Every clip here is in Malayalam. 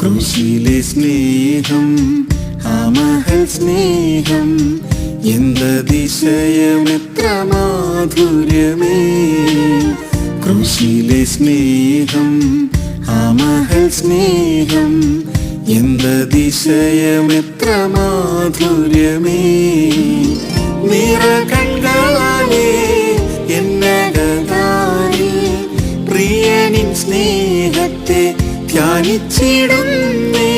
ക്രൂശിലെ സ്നേഹം, ആ മഹൽ സ്നേഹം, എന്തതിശയമെത്ര മാധുര്യമേ. ക്രൂശിലെ സ്നേഹം, ആ മഹൽ സ്നേഹം, എന്തതിശയമെത്ര മാധുര്യമേ. നിറകണ്ണാലേ എന്നകതാരിൽ പ്രിയനിൻ സ്നേഹത്തെ ധ്യാനിച്ചിടുന്നേ.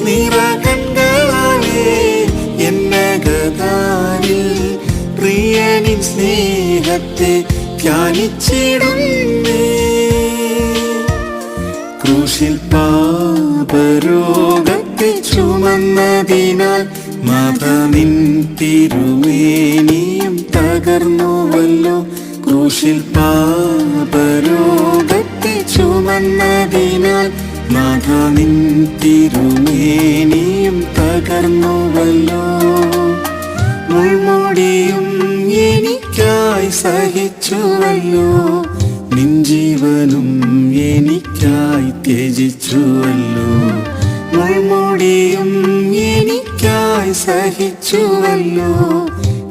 നിറകണ്ണാലേ എന്നകതാരിൽ പ്രിയനിൻ സ്നേഹത്തെ ധ്യാനിച്ചിടുന്നേ. ക്രൂശിൽ പാപരോഗത്തെ ചുമന്നതിനാൽ നാഥനിൻ തിരുമേനിയും തകർന്നുവല്ലോ. ക്രൂശിൽ പാപരോഗത്തെ ചുമന്നതിനാൽ നാഥനിൻ തിരുമേനിയും തകർന്നുവല്ലോ. മുൾമുടിയും എനിക്കായി സഹിച്ചുവല്ലോ, നിൻ ജീവനും എനിക്കായി ത്യജിച്ചുവല്ലോ. മുൾമുടിയും എനിക്കായി സഹിച്ചുവല്ലോ,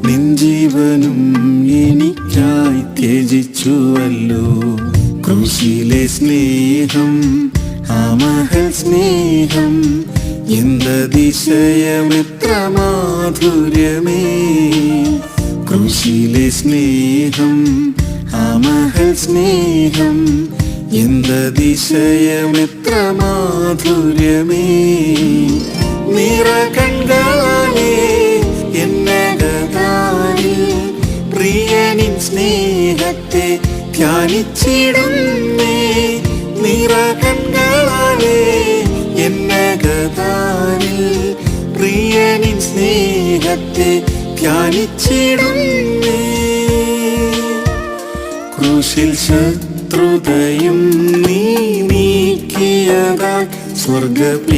നിൻ ജീവനും എനിക്കായി ത്യജിച്ചുവല്ലോ. ക്രൂശിലെ സ്നേഹം, ആ മഹൽ സ്നേഹം, എന്തതിശയമെത്ര മാധുര്യമേ. ക്രൂശിലെ സ്നേഹം, ആ മഹൽ സ്നേഹം, എന്തതിശയമെത്ര മാധുര്യമേ. നിറകണ്ണാലേ എന്നകതാരിൽ പ്രിയനിൻ സ്നേഹത്തെ ധ്യാനിച്ചിടുന്നേ. നിറകണ്ണാലേ എന്നകതാരിൽ പ്രിയനിൻ സ്നേഹത്തെ ധ്യാനിച്ചിടുന്നേ. ക്രൂശിൽ ശത്രുതയും നീ നീക്കിയതാൽ സ്വർഗപിതാവിനോടെന്നെ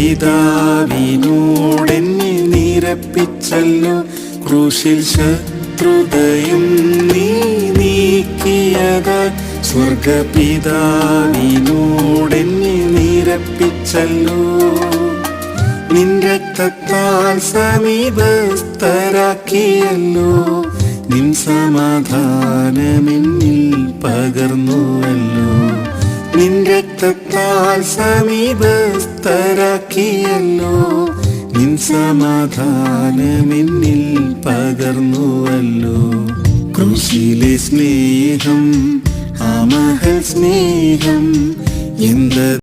നിരപ്പിച്ചല്ലോ. ക്രൂശിൽ ശത്രുതയും നീ നീക്കിയതാൽ സ്വർഗപിതാവിനോടെന്നെ നിരപ്പിച്ചല്ലോ. നിൻ രക്തത്താൽ സമീപസ്ഥരാക്കിയല്ലോ, നിൻ സമാധാനമെന്നിൽ പകർന്നുവല്ലോ. നിൻ രക്തത്താൽ സമീപസ്ഥരാക്കിയല്ലോ, നിൻ സമാധാനമെന്നിൽ പകർന്നുവല്ലോ. ക്രൂശിലെ സ്നേഹം, ആ മഹൽ സ്നേഹം, എന്ത